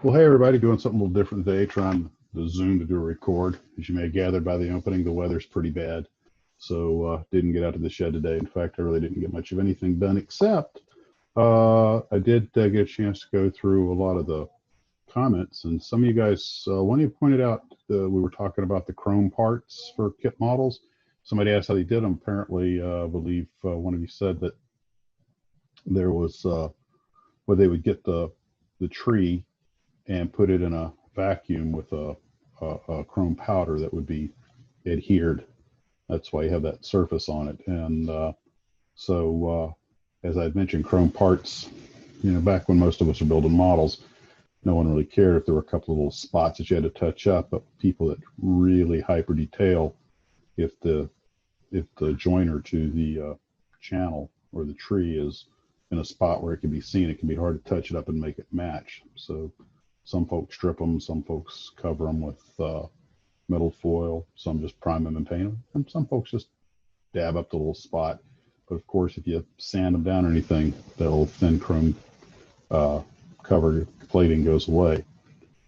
Well, hey everybody, doing something a little different today, trying the Zoom to do a record. As you may have gathered by the opening, the weather's pretty bad, so didn't get out to the shed today. In fact, I really didn't get much of anything done, except I did get a chance to go through a lot of the comments, and some of you guys, one of you pointed out we were talking about the chrome parts for kit models. Somebody asked how they did them. Apparently, I believe one of you said that there was where they would get the tree and put it in a vacuum with a chrome powder that would be adhered. That's why you have that surface on it. And as I'd mentioned, chrome parts, back when most of us were building models, no one really cared if there were a couple of little spots that you had to touch up, but people that really hyper detail, if the joiner to the channel or the tree is in a spot where it can be seen, it can be hard to touch it up and make it match. So some folks strip them, some folks cover them with metal foil, some just prime them and paint them, and some folks just dab up the little spot. But of course, if you sand them down or anything, that little thin chrome cover plating goes away.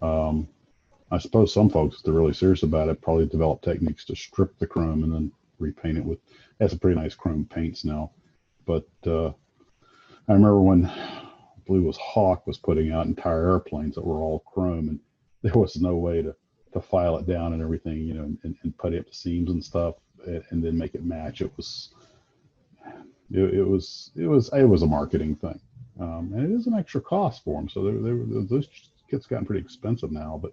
I suppose some folks, if they're really serious about it, probably develop techniques to strip the chrome and then repaint it with, that's a pretty nice chrome paints now. But I remember when, I believe it was Hawk, was putting out entire airplanes that were all chrome, and there was no way to file it down and everything, and put it up the seams and stuff, and then make it match. It was a marketing thing, and it is an extra cost for them. So those kits gotten pretty expensive now, but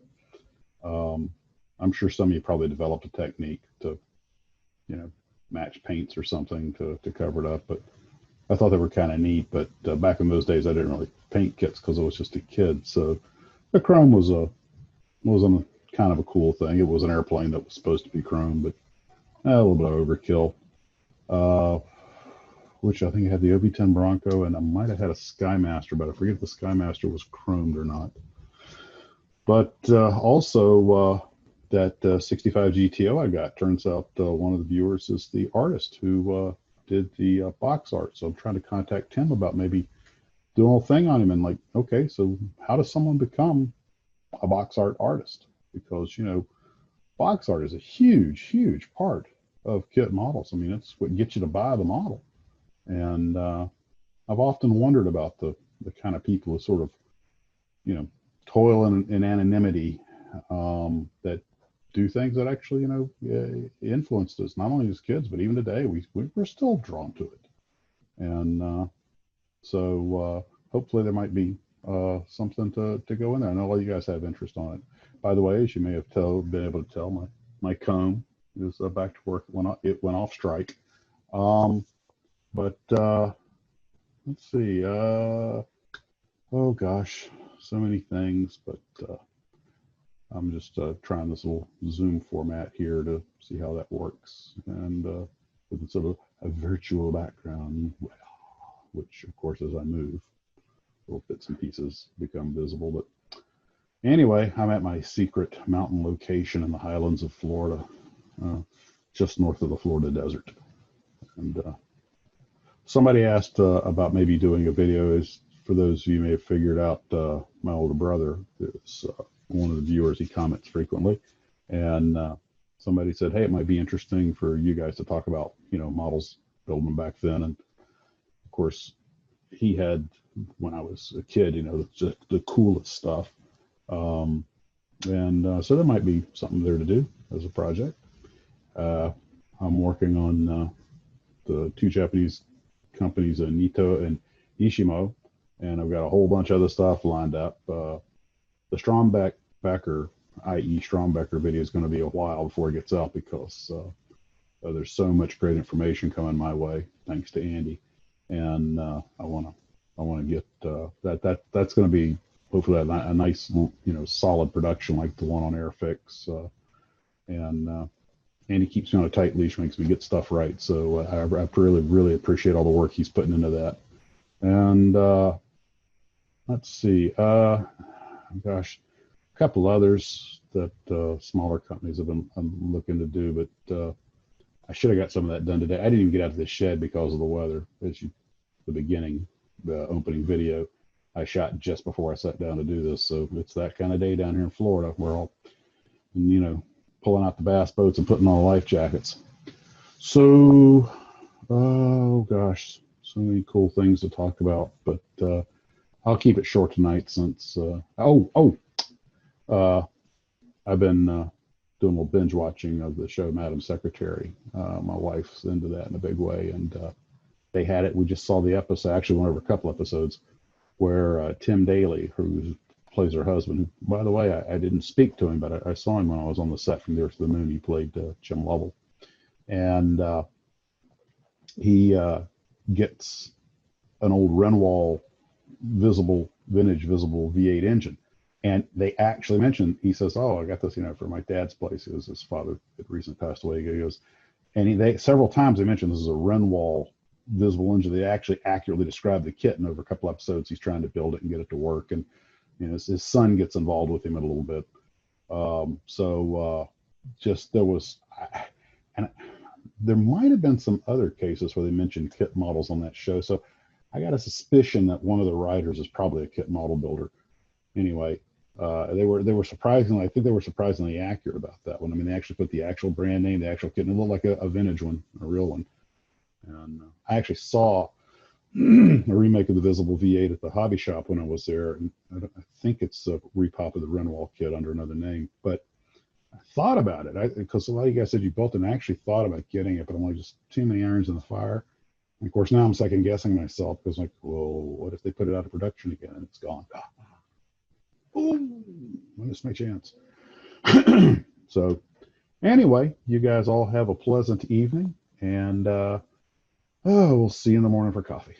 I'm sure some of you probably developed a technique to, match paints or something to cover it up. But I thought they were kind of neat, but back in those days, I didn't really paint kits because I was just a kid. So the chrome was a kind of a cool thing. It was an airplane that was supposed to be chrome, but a little bit of overkill. Which I think I had the OB-10 Bronco, and I might have had a Skymaster, but I forget if the Skymaster was chromed or not. But also that 65 GTO I got, turns out one of the viewers is the artist who did the box art. So I'm trying to contact him about maybe doing a little thing on him, and like, okay, so how does someone become a box art artist? Because, box art is a huge part of kit models. I mean, it's what gets you to buy the model. And I've often wondered about the kind of people who sort of, toil in anonymity, that do things that actually, influenced us, not only as kids, but even today, we're still drawn to it. And so hopefully there might be something to go in there. I know a lot of you guys have interest on it. By the way, as you may have been able to tell, my comb is back to work. It went off strike. But let's see. Oh gosh, so many things. But I'm just trying this little Zoom format here to see how that works, and with sort of a virtual background, which of course as I move, little bits and pieces become visible. But anyway, I'm at my secret mountain location in the highlands of Florida, just north of the Florida desert, and somebody asked about maybe doing a video. Is for those of you who may have figured out, my older brother is one of the viewers. He comments frequently, and somebody said, hey, it might be interesting for you guys to talk about, models building them back then. And of course, he had, when I was a kid, just the coolest stuff. So there might be something there to do as a project. I'm working on the two Japanese companies, Nito and Ishimo, and I've got a whole bunch of other stuff lined up. The Strombecker, i.e. Strombecker video, is going to be a while before it gets out, because there's so much great information coming my way, thanks to Andy, and I want to get that's going to be hopefully a nice, solid production like the one on Airfix, and Andy keeps me on a tight leash, makes me get stuff right. So I really appreciate all the work he's putting into that. And let's see, gosh, a couple others that smaller companies have been looking to do, but I should have got some of that done today. I didn't even get out of the shed because of the weather, the beginning, the opening video. I shot just before I sat down to do this. So it's that kind of day down here in Florida. We're all, you know, pulling out the bass boats and putting on life jackets. So, oh gosh, so many cool things to talk about, but I'll keep it short tonight since, I've been doing a little binge watching of the show Madam Secretary. My wife's into that in a big way, and they had it. We just saw the episode. Actually, went over a couple episodes where Tim Daly, who plays her husband, who, by the way, I didn't speak to him, but I saw him when I was on the set from The Earth to the Moon. He played Jim Lovell, and he gets an old Renwall vintage visible V8 engine. And they actually mentioned, he says, "Oh, I got this, for my dad's place." It was his father had recently passed away. He goes, and they several times they mentioned this is a Renwall visible engine. They actually accurately described the kit, and over a couple episodes, he's trying to build it and get it to work. And his son gets involved with him a little bit. Just there was, and there might have been some other cases where they mentioned kit models on that show. So I got a suspicion that one of the writers is probably a kit model builder. Anyway, they were surprisingly, I think they were surprisingly accurate about that one. I mean, they actually put the actual brand name, the actual kit, and it looked like a vintage one, a real one. And I actually saw a remake of the Visible V8 at the hobby shop when I was there. And I think it's a repop of the Renwall kit under another name. But I thought about it because a lot of you guys said you built it, and I actually thought about getting it, but I'm like, just too many irons in the fire. And of course, now I'm second guessing myself because I'm like, well, what if they put it out of production again and it's gone? Oh, I missed my chance. So anyway, you guys all have a pleasant evening, and we'll see you in the morning for coffee.